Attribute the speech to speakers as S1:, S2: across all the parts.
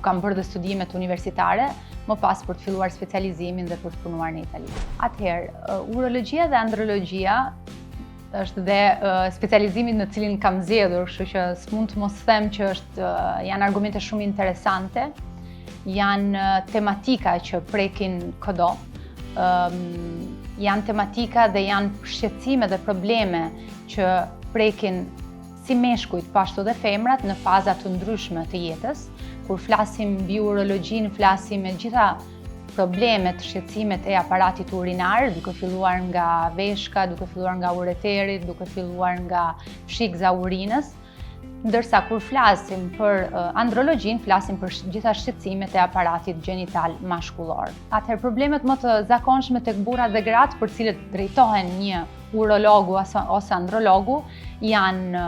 S1: ku kam bërë dhe studimet universitare, më pas për të filluar specializimin dhe për të punuar në Itali. Atëherë, urologjia dhe andrologjia është dhe specializimit në cilin kam zgjedhur, kështu që s'mund të mos them që janë argumente shumë interesante, janë tematika që prekin kudo, janë tematika dhe janë shqetësime dhe probleme që prekin si meshkujt, po ashtu dhe femrat në faza të ndryshme të jetës. Kur flasim mbi urologjin, flasim me gjitha problemet, shqetësimet e aparatit urinar, duke filluar nga veshka, duke filluar nga ureterit, duke filluar nga shikza urinës, ndërsa kur flasim për andrologjin, flasim për gjitha shqetësimet e aparatit gjenital mashkullor. Atëherë, problemet më të zakonshme tek burrat dhe gratë për cilët drejtohen një urologu ose andrologu janë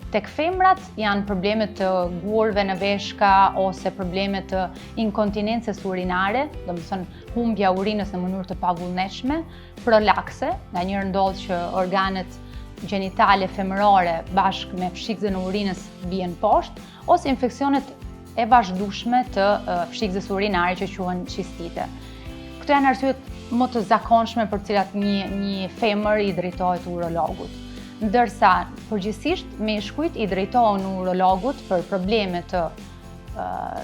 S1: tek femrat, janë problemet të gurëve në veshka ose problemet të inkontinencës urinare, domethënë humbja urinës në mënyrë të pavullnetshme, prolakse, nganjëherë ndodh që organet gjenitale femërore bashkë me fshikëzën e urinës bien poshtë, ose infeksionet e vazhdueshme të fshikëzës urinare që quhen qistite. Këto janë arsyet më të zakonshme për cilat një femër i drejtohet urologut. Ndërsa, përgjithsisht, meshkujt i drejtohen urologut për probleme të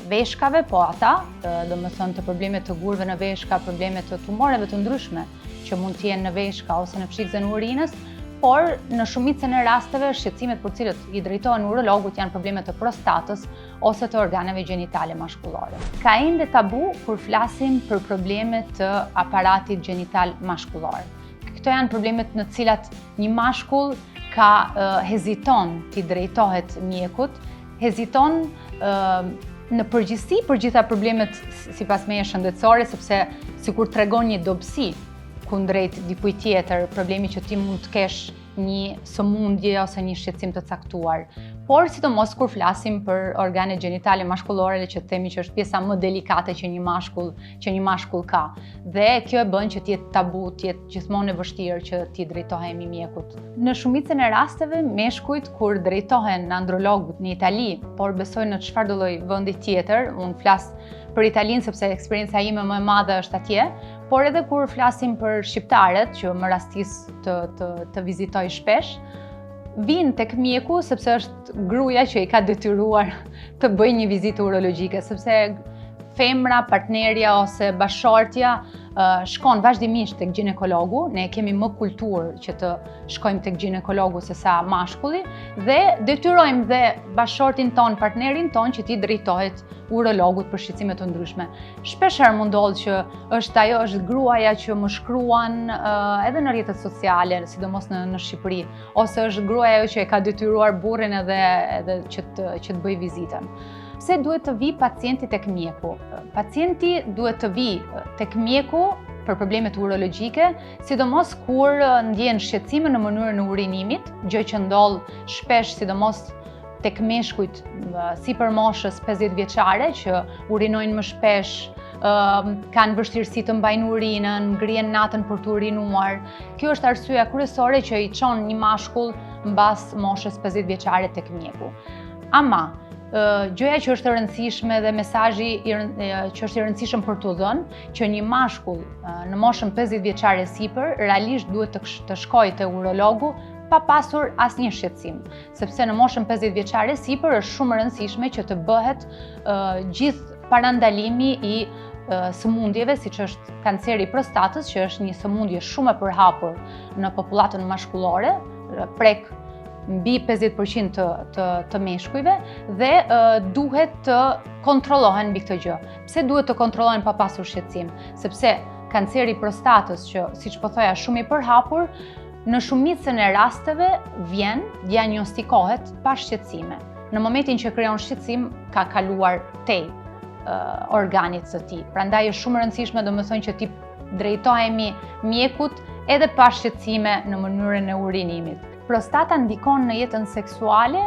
S1: veshkave, po ata, domethënë të probleme të gurëve në veshka, probleme të tumoreve të ndryshme që mund të jenë në veshka ose në fshikëzën e urinës, por në shumicën e rasteve shqetësimet për cilët i drejtohen urologut janë probleme të prostatës ose të organeve gjenitale mashkullore. Ka ende tabu kur flasim për probleme të aparatit gjenital mashkullor. Këto janë problemet në cilat një mashkull heziton t'i drejtohet mjekut, heziton në përgjithësi për gjitha problemet sipas meje shëndetësore, sepse sikur tregon një dobësi kundrejt dikujt tjetër, problemi që ti mund të kesh një sëmundje ose një shqetësim të caktuar. Por sidomos kur flasim për organet gjenitale mashkullore, që themi që është pjesa më delikate që një mashkull ka. Dhe kjo e bën që të jetë tabu, të jetë gjithmonë e vështirë që ti drejtohemi mjekut. Në shumicën e rasteve, meshkujt kur drejtohen andrologut në Itali, por besoj në çfarëdo lloj vendi tjetër, unë flas për Italinë sepse eksperienca ime më e madhe është atje, por edhe kur flasim për shqiptarët, që më rastis të vizitoj shpesh, vinë tek mjeku sepse është gruaja që i ka detyruar të bëjë një vizitë urologjike, sepse femra, partnerja ose bashortja shkon vazhdimisht tek ginekologu, ne kemi më kulturë që të shkojmë tek ginekologu se sa mashkulli, dhe detyrojmë dhe bashortin ton, partnerin ton që t'i drejtohet urologut për shqetësime të ndryshme. Shpeshherë mund ndodh që është gruaja që më shkruan edhe në rrjetet sociale, sidomos në Shqipëri, ose është gruaja që e ka detyruar burrin edhe që të bëjë vizitën. Pse duhet të vi pacienti tek mjeku? Pacienti duhet të vi tek mjeku për problemet urologjike, sidomos kur ndjen shqetësime në mënyrën e urinimit, gjë që ndodh shpesh sidomos tek meshkujt sipër moshës 50 vjeçare që urinojnë më shpesh, kanë vështirësi të mbajnë urinën, ngrihen natën për të urinuar. Kjo është arsyeja kryesore që i çon një mashkull mbas moshës 50 vjeçare tek mjeku. Ama gjëja që është e rëndësishme dhe mesazhi që është i rëndësishëm për t'u dhënë, që një mashkull në moshën 50 vjeçare sipër realisht duhet të shkojë te urologu pa pasur asnjë shqetësim, sepse në moshën 50 vjeçare sipër është shumë e rëndësishme që të bëhet gjithë parandalimi i sëmundjeve, siç është kanceri i prostatës, që është një sëmundje shumë e përhapur në popullatën mashkullore, prek mbi 50% të meshkujve, dhe duhet të kontrollohen mbi këtë gjë. Pse duhet të kontrollohen pa pasur shqetësim? Sepse kanceri i prostatës, që siç po thoja shumë i përhapur, në shumicën e rasteve vjen, diagnostikohet pa shqetësime. Në momentin që krijon shqetësim, ka kaluar tej organit të tij. Prandaj është shumë e rëndësishme, domethënë, që ti drejtohemi mjekut edhe pa shqetësime në mënyrën e urinimit. Prostata ndikon në jetën seksuale,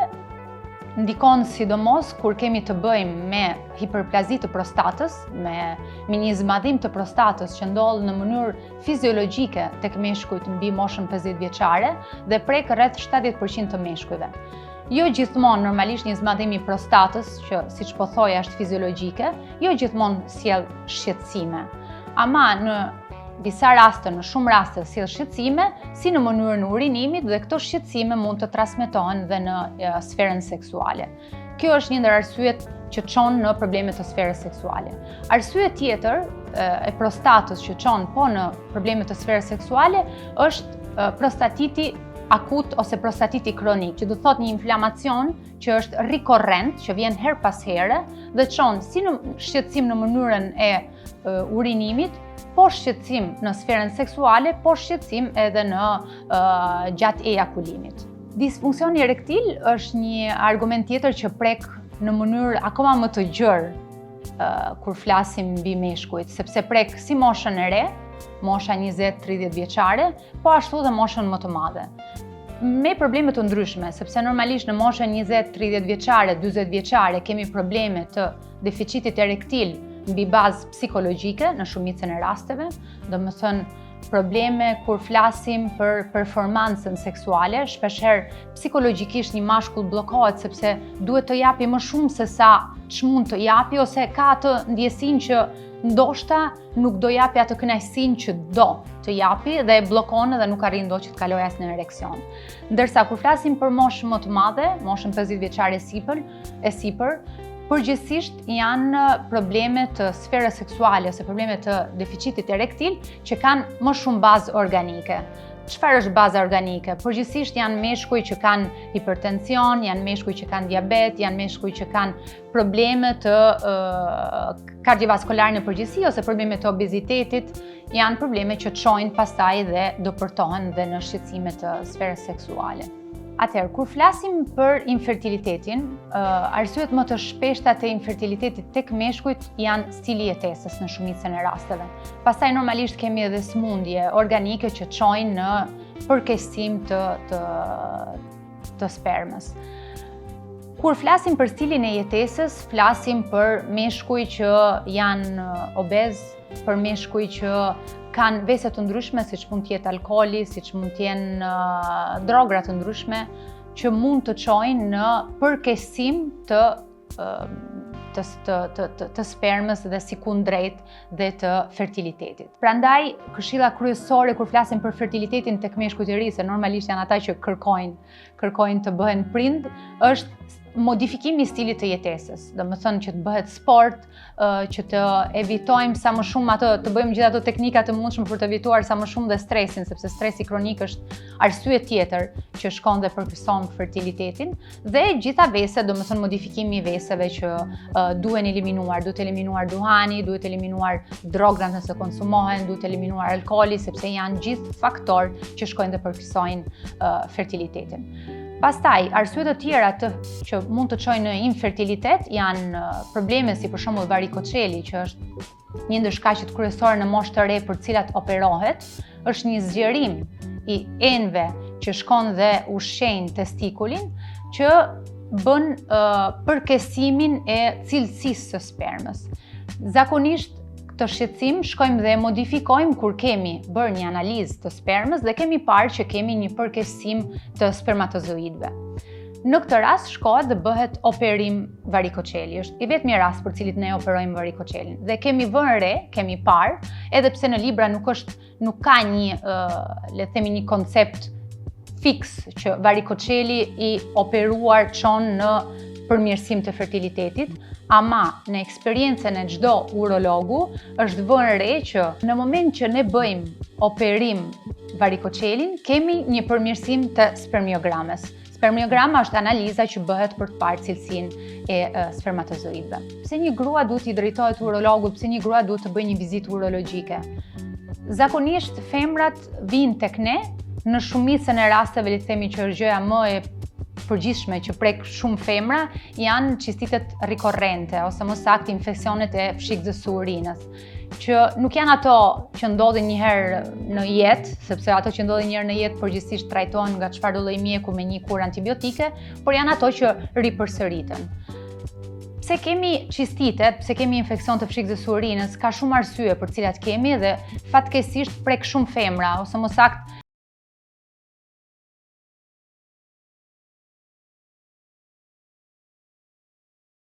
S1: ndikon sidomos kur kemi të bëjmë me hiperplazi të prostatës, me një zmadhim të prostatës që ndodh në mënyrë fiziologjike tek meshkujt mbi moshën 50 vjeçare dhe prek rreth 70% të meshkujve. Jo gjithmonë normalisht një zmadhim i prostatës, që siç po thoja është fiziologjike, jo gjithmonë sjell shqetësime. Ama në disa raste, në shumë raste sjell shqetësime, si në mënyrën e urinimit dhe këto shqetësime mund të transmetohen dhe në sferën seksuale. Kjo është një ndër arsyet që çon në probleme të sferës seksuale. Arsye tjetër e prostatës që çon po në probleme të sferës seksuale është prostatiti akut ose prostatiti kronik, që do thot një inflamacion që është rikorrent, që vjen her pas here dhe çon si në shqetësim në mënyrën e urinimit, po shqetësim në sferën seksuale, po shqetësim edhe në gjatë ejakulimit. Disfunksioni erektil është një argument tjetër që prek në mënyrë akoma më të gjerë kur flasim mbi meshkujt, sepse prek si moshën e re, mosha 20-30 vjeçare, po ashtu dhe moshën më të madhe. Me probleme të ndryshme, sepse normalisht në moshën 20-30 vjeçare, 40 vjeçare kemi probleme të deficitit erektil mbi bazë psikologjike në shumicën e rasteve, domethënë probleme kur flasim për performancën seksuale, shpeshherë psikologjikisht një mashkull bllokohet sepse duhet të japi më shumë se sa ç'mund të japi ose ka atë ndjesinë që ndoshta nuk do japi atë kënaqësinë që do të japi dhe e bllokon dhe nuk arrin dot që të kalojë as në ereksion. Ndërsa kur flasim për moshë më të madhe, moshën 50 vjeçare e sipër, përgjithsisht janë probleme të sferës seksuale ose probleme të deficitit erektil që kanë më shumë bazë organike. Çfarë është baza organike? Përgjithsisht janë meshkuj që kanë hipertension, janë meshkuj që kanë diabet, janë meshkuj që kanë probleme të kardiovaskulare në përgjithësi ose probleme të obezitetit, janë probleme që çojnë pastaj dhe do përtohen dhe në shqetësime të sferës seksuale. Atëherë, kur flasim për infertilitetin, arsyet më të shpeshta të infertilitetit tek meshkujt janë stili i jetesës në shumicën e rasteve. Pastaj normalisht kemi edhe smundje organike që çojnë në përkeqësim të spermës. Kur flasim për stilin e jetesës, flasim për meshkuj që janë obez, për meshkuj që kanë vese të ndryshme, siç mund të jetë alkooli, siç mund të jenë drogra të ndryshme, që mund të çojnë në përkeqësim të spermës dhe si kundrejt dhe të fertilitetit. Prandaj, këshilla kryesore kur flasim për fertilitetin tek meshkujt e ri, se normalisht janë ata që kërkojnë të bëhen prind, është modifikimi i stilit të jetesës. Domethënë që të bëhet sport, që të evitojmë sa më shumë atë, të bëjmë gjithë ato teknika të mundshme për të evituar sa më shumë dhe stresin, sepse stresi kronik është arsye tjetër që shkon dhe përkeqëson fertilitetin, dhe gjitha veset, domethënë modifikimi i veseve që duhen eliminuar, duhet eliminuar duhani, duhet eliminuar drograt nëse konsumohen, duhet eliminuar alkooli, sepse janë gjithë faktor që shkojnë dhe përkeqësojnë fertilitetin. Pastaj, arsyet të tjera që mund të çojnë në infertilitet janë probleme si për shembull varikoceli, që është një ndër shkaqet kryesore në moshë të re për cilat operohet, është një zgjerim i enëve që shkon dhe ushqejnë testikulin, që bën përkeqësimin e cilësisë së spermës. Zakonisht këtë shqetësim shkojmë dhe modifikojmë kur kemi bërë një analizë të spermës dhe kemi parë që kemi një përkeqësim të spermatozoidëve. Në këtë rast shkohet dhe bëhet operim varikoceli. Është i vetmi rast për cilit ne operojmë varikocelin. Dhe kemi vënë re, kemi parë, edhe pse në libra nuk ka një, le të themi, një koncept fiks që varikoceli i operuar çon në përmirësim të fertilitetit, ama në eksperiencën e çdo urologu është vënë re që në moment që ne bëjmë operim varikocelin, kemi një përmirësim të spermiogramës. Spermiograma është analiza që bëhet për të parë cilësinë e spermatozoidëve. Pse një grua duhet i drejtohet urologut, pse një grua duhet të bëjë një vizitë urologjike? Zakonisht femrat vinë tek ne në shumicën e rasteve, le të themi që është gjëja më e përgjithshme që prek shumë femra, janë qistitet rikorrente ose më saktë infeksionet e fshikëzës së urinës, që nuk janë ato që ndodhin një herë në jetë, sepse ato që ndodhin një herë në jetë përgjithsisht trajtohen nga çfarëdo lloj mjeku me një kurë antibiotike, por janë ato që ripërsëriten. Pse kemi qistitet, pse kemi infeksion të fshikëzës së urinës, ka shumë arsye për cilat kemi dhe fatkeqësisht prek shumë femra, ose më saktë